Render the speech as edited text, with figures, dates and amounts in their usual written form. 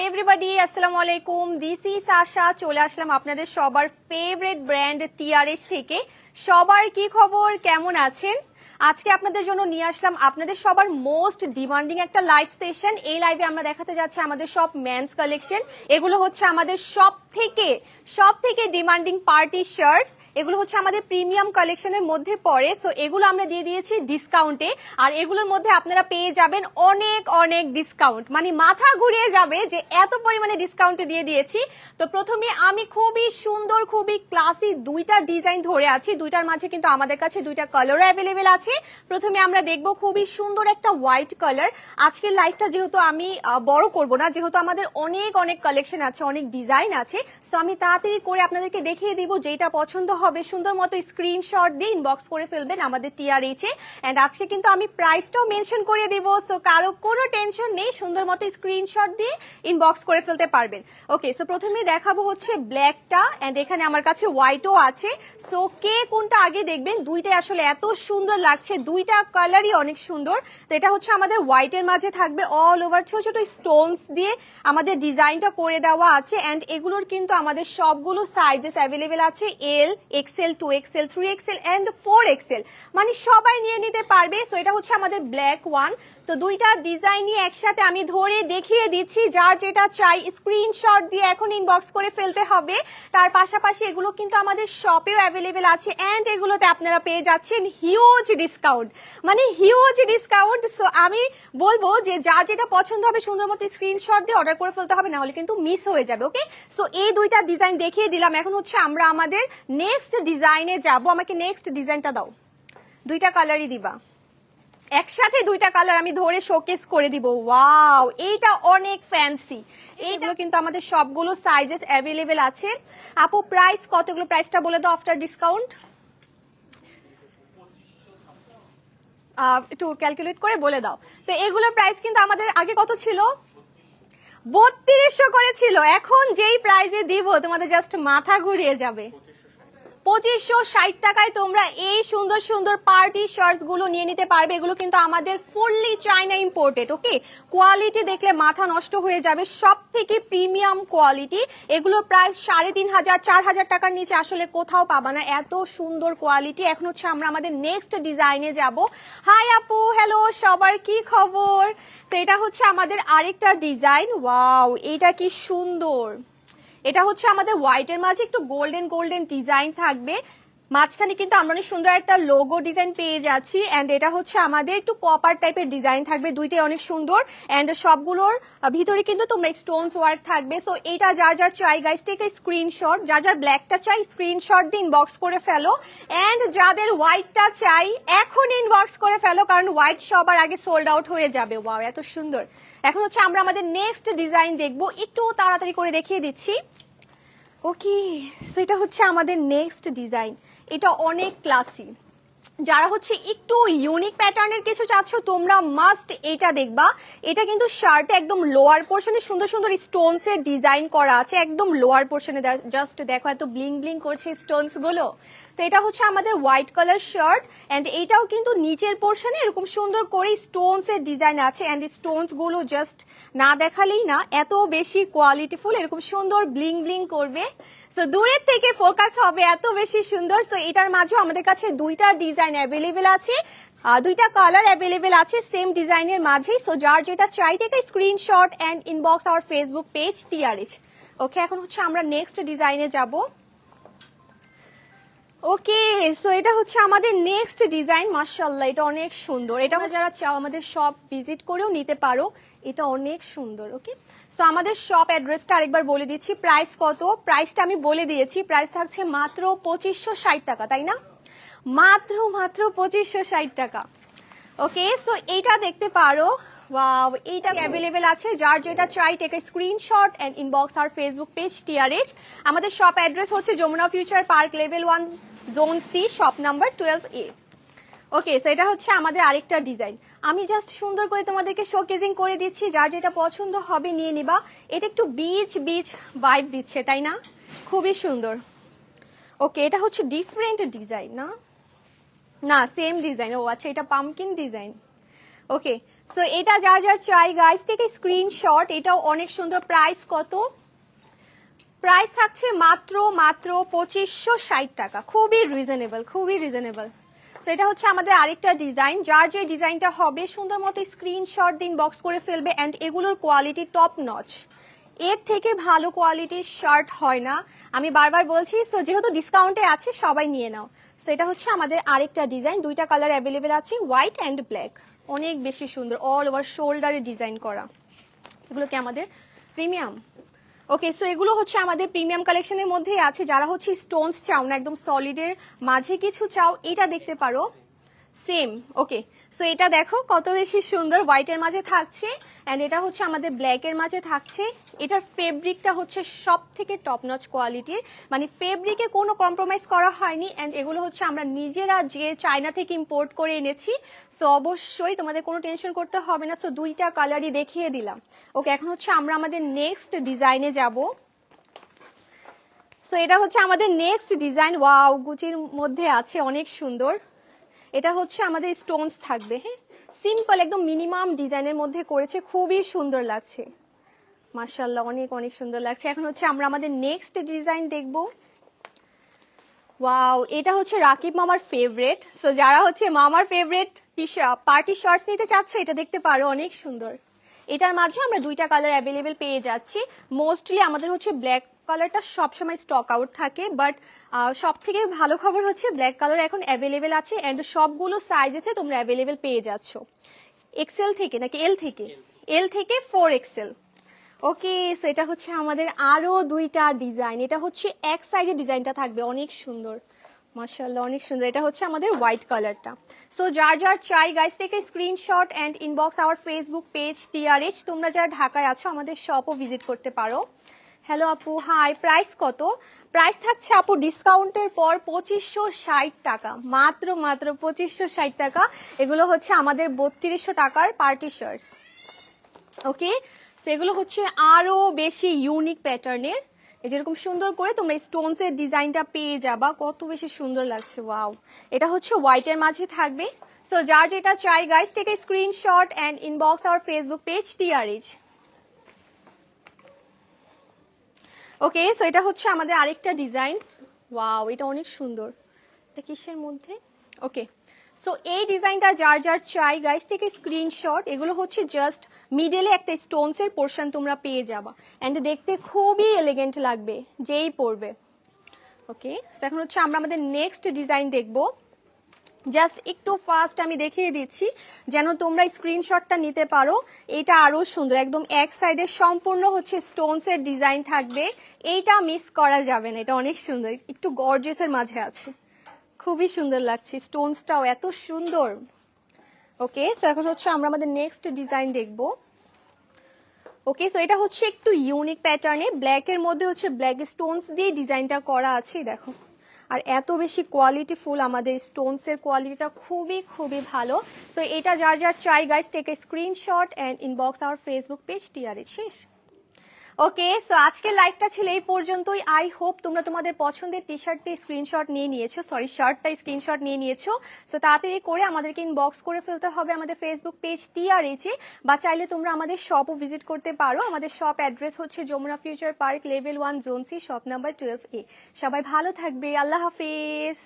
Hi everybody, আসসালামু আলাইকুম। This is আশা। চলে আসলাম আপনাদের সবার ফেভারিট ব্র্যান্ড টিআরএস থেকে। সবার কি খবর, কেমন আছেন? আজকে আপনাদের জন্য নিয়ে আসলাম আপনাদের সবার মোস্ট ডিমান্ডিং একটা লাইভ সেশন। এই লাইভে আমরা দেখাতে যাচ্ছি আমাদের সব মেন্স কালেকশন। এগুলো হচ্ছে আমাদের সব থেকে ডিমান্ডিং পার্টি শার্টস। এগুলো হচ্ছে আমাদের প্রিমিয়াম কালেকশনের মধ্যে পড়ে। সো এগুলো আমরা দিয়ে দিয়েছি ডিসকাউন্টে, আর এগুলোর মধ্যে আপনারা পেয়ে যাবেন অনেক অনেক ডিসকাউন্ট, মানে মাথা ঘুরিয়ে যাবে যে এত পরিমাণে ডিসকাউন্টে দিয়ে দিয়েছি। তো প্রথমে আমি খুবই সুন্দর, খুবই ক্লাসি দুইটা ডিজাইন ধরে আছি। দুইটার মাঝে কিন্তু আমাদের কাছে দুইটা কালারও অ্যাভেলেবেল আছে। প্রথমে আমরা দেখব খুবই সুন্দর একটা হোয়াইট কালার। আজকের লাইভটা যেহেতু আমি বড় করব না, যেহেতু আমাদের অনেক অনেক কালেকশন আছে, অনেক ডিজাইন আছে, সো আমি তাড়াতাড়ি করে আপনাদেরকে দেখিয়ে দিব। যেটা পছন্দ হবে সুন্দর মতো স্ক্রিনশট দিয়ে ইনবক্স করে ফেলবেন আমাদের টিআরএইচ এ। এন্ড আজকে কিন্তু আমি প্রাইসটাও মেনশন করে দিব, সো কারো কোনো টেনশন নেই, সুন্দর মতো স্ক্রিনশট দিয়ে ইনবক্স করে ফেলতে পারবেন। ওকে, সো প্রথমে দেখাবো হচ্ছে ব্ল্যাকটা, এন্ড এখানে আমার কাছে হোয়াইটও আছে। সো কে কোনটা আগে দেখবেন, দুইটাই আসলে এত সুন্দর লাগছে, দুইটা কালারই অনেক সুন্দর। তো এটা হচ্ছে আমাদের হোয়াইটের মাঝে থাকবে অল ওভার ছোট ছোট স্টোনস দিয়ে আমাদের ডিজাইনটা করে দেওয়া আছে। এন্ড এগুলোর কিন্তু আমাদের সবগুলো সাইজেস অ্যাভেলেবেল আছে, এল, Excel, 2XL, 3XL and 4XL, মানে সবাই নিয়ে নিতে পারবে। সো এটা হচ্ছে আমাদের ব্ল্যাক ওয়ান। তো দুইটা ডিজাইনই একসাথে আমি ধরে দেখিয়ে দিচ্ছি, যার যেটা চাই স্ক্রিনশট দিয়ে এখন ইনবক্স করে ফেলতে হবে। তার পাশাপাশি এগুলো কিন্তু আমাদের শপেও অ্যাভেলেবেল আছে, এন্ড এগুলোতে আপনারা পেয়ে যাচ্ছেন হিউজ ডিসকাউন্ট, মানে হিউজ ডিসকাউন্ট। সো আমি বলবো যে যার যেটা পছন্দ হবে সুন্দর মতো স্ক্রিনশট দিয়ে অর্ডার করে ফেলতে হবে, না হলে কিন্তু মিস হয়ে যাবে। ওকে, সো এই দুইটা ডিজাইন দেখিয়ে দিলাম। এখন হচ্ছে আমরা আমাদের নেক্সট ডিজাইনে যাব। আমাকে নেক্সট ডিজাইনটা দাও। দুইটা কালারই দিবা, একসাথে দুইটা কালার আমি ধরে শোকেস করে দিব। ওয়াও, এইটা অনেক ফ্যান্সি। এইগুলো কিন্তু আমাদের সবগুলো সাইজেস অ্যাভেলেবেল আছে। আপু প্রাইস কতগুলো, প্রাইসটা বলে দাও আফটার ডিসকাউন্ট। একটু ক্যালকুলেট করে বলে দাও। তো এগুলোর প্রাইস কিন্তু আমাদের আগে কত ছিল, 3200 করে ছিল। এখন যেই প্রাইসে দিব তোমাদের জাস্ট মাথা ঘুরিয়ে যাবে। 2560 টাকায় তোমরা এই সুন্দর সুন্দর পার্টি শার্টস গুলো নিয়ে নিতে পারবে। এগুলো কিন্তু আমাদের ফুললি চায়না ইম্পোর্টেড। ওকে, কোয়ালিটি দেখলে মাথা নষ্ট হয়ে যাবে, সব থেকে প্রিমিয়াম কোয়ালিটি। এগুলো প্রায় 3500 4000 টাকার নিচে আসলে কোথাও পাবা না, এত সুন্দর কোয়ালিটি। এখন হচ্ছে আমরা আমাদের নেক্সট ডিজাইনে যাব। হাই আপু, হ্যালো, সবার কি খবর? তো এটা হচ্ছে আমাদের আরেকটা ডিজাইন। ওয়াও, এটা কি সুন্দর। এটা হচ্ছে আমাদের হোয়াইটের মাঝে একটু গোল্ডেন গোল্ডেন ডিজাইন থাকবে, মাঝখানে কিন্তু আমরা অনেক সুন্দর একটা লোগো ডিজাইন পেয়ে যাচ্ছি। এন্ড এটা হচ্ছে আমাদের একটু কপার টাইপের ডিজাইন থাকবে, দুইটাই অনেক সুন্দর। এন্ড সবগুলোর ভিতরে কিন্তু তোমরা স্টোনস ওয়ার্ক থাকবে। সো এটা যার যার চাই গাইস টেক স্ক্রিনশট, যার যার ব্ল্যাকটা চাই স্ক্রিনশট দিয়ে ইনবক্স করে ফেলো। এন্ড যাদের হোয়াইটটা চাই এখন ইনবক্স করে ফেলো, কারণ হোয়াইট সবার আগে সোল্ড আউট হয়ে যাবে। ওয়াও, এত সুন্দর। এখন হচ্ছে আমরা আমাদের নেক্সট ডিজাইন দেখবো, একটু তাড়াতাড়ি করে দেখিয়ে দিচ্ছি। ওকে, সো এটা হচ্ছে আমাদের নেক্সট ডিজাইন। এটা অনেক ক্লাসি, যারা হচ্ছে একটু ইউনিক প্যাটার্নের কিছু চাচ্ছ তোমরা মাস্ট এটা দেখবা। এটা কিন্তু শার্টে একদম লোয়ার পোর্শনে সুন্দর সুন্দর স্টোনস এর ডিজাইন করা আছে, একদম লোয়ার পোর্শনে। জাস্ট দেখো এত ব্লিং ব্লিং করছে স্টোনস গুলো। তো এটা হচ্ছে আমাদের হোয়াইট কালার শার্ট, এন্ড এইটাও কিন্তু নিচের পোর্শনে এরকম সুন্দর করে স্টোনস এর ডিজাইন আছে। এন্ড স্টোনস গুলো জাস্ট না দেখালেই না, এত বেশি কোয়ালিটিফুল, এরকম সুন্দর ব্লিং ব্লিং করবে। সো দূরের থেকে ফোকাস হবে, এত বেশি সুন্দর। সো এটার মাঝেও আমাদের কাছে দুইটা ডিজাইন অ্যাভেলেবেল আছে, দুইটা কালার অ্যাভেলেবেল আছে সেম ডিজাইনের মাঝে। সো যার যেটা চাই থেকে screenshot and inbox our Facebook page TRH. Okay, এখন হচ্ছে আমরা নেক্সট ডিজাইনে যাব। ওকে, সো এটা হচ্ছে আমাদের নেক্সট ডিজাইন। মাশাআল্লাহ, এটা অনেক সুন্দর। এটা যারা চাও আমাদের শপ ভিজিট করেও নিতে পারো, এটা অনেক সুন্দর। ওকে, সো আমাদের শপ অ্যাড্রেসটা আরেকবার বলে দিচ্ছি। প্রাইস কত, প্রাইসটা আমি বলে দিয়েছি। প্রাইস থাকছে মাত্র 2560 টাকা, তাই না? মাত্র 2560 টাকা। ওকে, সো এইটা দেখতে পারো। ওয়াও, এইটা অ্যাভেলেবেল আছে, যার যেটা চাই take a screenshot and inbox আর ফেসবুক পেজ টিআরএইচ। আমাদের শপ অ্যাড্রেস হচ্ছে Jamuna Future Park level 1 zone C, shop number 12A। Okay, so এটা হচ্ছে আমাদের আরেকটা ডিজাইন। আমি জাস্ট সুন্দর করে তোমাদেরকে শোকেজিং করে দিচ্ছি, যার যেটা পছন্দ হবে নিয়ে নিবা। এটা একটু বিচ বিচ ভাইব দিচ্ছে, তাই না? খুবই সুন্দর। ওকে, এটা হচ্ছে ডিফারেন্ট ডিজাইন না, না সেম ডিজাইন। ও আচ্ছা, এটা পামকিন ডিজাইন। ওকে, সো এটা যার যার চাই গাইস টেক স্ক্রিনশট। এটাও অনেক সুন্দর। প্রাইস কত? প্রাইস থাকছে মাত্র মাত্র 2560 টাকা। খুবই রিজনেবল, খুবই রিজনেবল। তো এটা হচ্ছে আমাদের আরেকটা ডিজাইন। যার যে ডিজাইনটা হবে সুন্দর মতো স্ক্রিনশট দিন, বক্স করে ফেলবে। অ্যান্ড এগুলোর কোয়ালিটি টপ নচ, এর থেকে ভালো কোয়ালিটির শার্ট হয় না, আমি বারবার বলছি। তো যেহেতু ডিসকাউন্টে আছে সবাই নিয়ে নাও। তো এটা হচ্ছে আমাদের আরেকটা ডিজাইন, দুইটা কালার অ্যাভেলেবেল আছে, হোয়াইট অ্যান্ড ব্ল্যাক। অনেক বেশি সুন্দর, অল ওভার শোল্ডারে ডিজাইন করা। এগুলো কি আমাদের প্রিমিয়াম? ওকে, সো এগুলো হচ্ছে আমাদের প্রিমিয়াম কালেকশনের মধ্যেই আছে। যারা হচ্ছে স্টোনস চাও না, একদম সলিডের মাঝে কিছু চাও, এটা দেখতে পারো। সেম, ওকে। সো এটা দেখো কত বেশি সুন্দর, হোয়াইটের মাঝে থাকছে অ্যান্ড এটা হচ্ছে আমাদের ব্ল্যাকের মাঝে থাকছে। এটার ফেব্রিকটা হচ্ছে সব থেকে টপ নচ কোয়ালিটির, মানে ফেব্রিকে কোনো কম্প্রোমাইজ করা হয়নি। অ্যান্ড এগুলো হচ্ছে আমরা নিজেরা যে চায়না থেকে ইম্পোর্ট করে এনেছি। সো অবশ্যই তোমাদের কোনো টেনশন করতে হবে না। সো দুইটা কালারই দেখিয়ে দিলাম। ওকে, এখন হচ্ছে আমরা আমাদের নেক্সট ডিজাইনে যাব। সো এটা হচ্ছে আমাদের নেক্সট ডিজাইন। ওয়াও, গুচির মধ্যে আছে, অনেক সুন্দর। এটা হচ্ছে আমাদের স্টোনস থাকবে, হ্যাঁ, সিম্পল একদম মিনিমাম ডিজাইনের মধ্যে করেছে, খুবই সুন্দর লাগছে মাশাআল্লাহ, অনেক অনেক সুন্দর লাগছে। এখন হচ্ছে আমরা আমাদের নেক্সট ডিজাইন দেখব। ওয়াও, এটা হচ্ছে রাকিব মামার ফেভারিট। সো যারা হচ্ছে মামার ফেভারিট পার্টি শর্টস নিতে চাচ্ছ, এটা দেখতে পারো, অনেক সুন্দর। এটার মাঝে আমরা দুইটা কালার অ্যাভেলেবেল পেয়ে যাচ্ছি। মোস্টলি আমাদের হচ্ছে ব্ল্যাক কালারটা সবসময় স্টক আউট থাকে, বাট সব থেকে ভালো খবর হচ্ছে ব্ল্যাক কালার এখন অ্যাভেলেবেল আছে অ্যান্ড সবগুলো সাইজেসে তোমরা অ্যাভেলেবেল পেয়ে যাচ্ছ। এক্সেল থেকে নাকি এল থেকে? এল থেকে 4XL। ওকে, সো এটা হচ্ছে আমাদের আরো দুইটা ডিজাইন। এটা হচ্ছে এক সাইডের ডিজাইনটা থাকবে, অনেক সুন্দর মাশাআল্লাহ, অনেক সুন্দর। এটা হচ্ছে আমাদের হোয়াইট কালারটা। সো যার যার চাই guys take a screenshot and inbox our Facebook page TRH। তোমরা যারা ঢাকায় আছো আমাদের শপও ভিজিট করতে পারো। হ্যালো আপু, হাই। প্রাইস কত? প্রাইস থাকছে আপু ডিসকাউন্টের পর 2560 টাকা, মাত্র মাত্র 2560 টাকা। এগুলো হচ্ছে আমাদের 3200 টাকার পার্টি শার্টস। ওকে, সেগুলো হচ্ছে আরো বেশি ইউনিক প্যাটার্নের। এই যেরকম সুন্দর করে তোমরা স্টোনস এর ডিজাইনটা পেয়ে যাবা, কত বেশি সুন্দর লাগছে। ওয়াও, এটা হচ্ছে হোয়াইটের মাঝে থাকবে। সো যার যেটা চাই guys take a screenshot and inbox our Facebook page TRH। Okay, so এটা হচ্ছে আমাদের আরেকটা ডিজাইন। ওয়াও, এটা অনেক সুন্দর। এটা কিসের মধ্যে? ওকে, সো এই ডিজাইনটা যার যার চাই গাইস টেক এ স্ক্রিনশট। এগুলো হচ্ছে জাস্ট মিডলে একটা স্টোনস এর পোর্শন তোমরা পেয়ে যাবা এন্ড দেখতে খুবই এলিগেন্ট লাগবে যেই পরবে। ওকে, সো এখন হচ্ছে আমরা আমাদের নেক্সট ডিজাইন দেখবো। জাস্ট একটু ফাস্ট আমি দেখিয়ে দিচ্ছি যেন তোমরা স্ক্রিনশটটা নিতে পারো। এটা আরো সুন্দর, একদম এক সাইডে সম্পূর্ণ হচ্ছে স্টোনস এর ডিজাইন থাকবে, এইটা মিস করা যাবে না। এটা অনেক সুন্দর, একটু গর্জিয়াসের মাঝে আছে, খুবই সুন্দর লাগছে, স্টোনসটাও এত সুন্দর। ওকে, সো এখন হচ্ছে আমরা আমাদের নেক্সট ডিজাইন দেখব। ওকে, সো এটা হচ্ছে একটু ইউনিক প্যাটার্নে, ব্ল্যাকের মধ্যে হচ্ছে ব্ল্যাক স্টোনস দিয়ে ডিজাইনটা করা আছে, দেখো। আর এত বেশি কোয়ালিটি ফুল, আমাদের স্টোনস এর কোয়ালিটিটা খুবই খুবই ভালো। সো এটা যার যার চাই guys take a screenshot and inbox our Facebook page TRH। শেষ। ওকে, সো আজকের লাইভটা ছিল এই পর্যন্তই। আই হোপ তোমরা তোমাদের পছন্দের টি শার্টটি স্ক্রিনশট নিয়ে নিয়েছো, সরি শার্টটা স্ক্রিনশট নিয়ে নিয়েছো। সো তাড়াতাড়ি করে আমাদেরকে ইনবক্স করে ফেলতে হবে আমাদের ফেসবুক পেজ TRH এ, বা চাইলে তোমরা আমাদের শপও ভিজিট করতে পারো। আমাদের শপ অ্যাড্রেস হচ্ছে Jamuna Future Park, level 1, zone C, shop number 12A। সবাই ভালো থাকবে, আল্লাহ হাফেজ।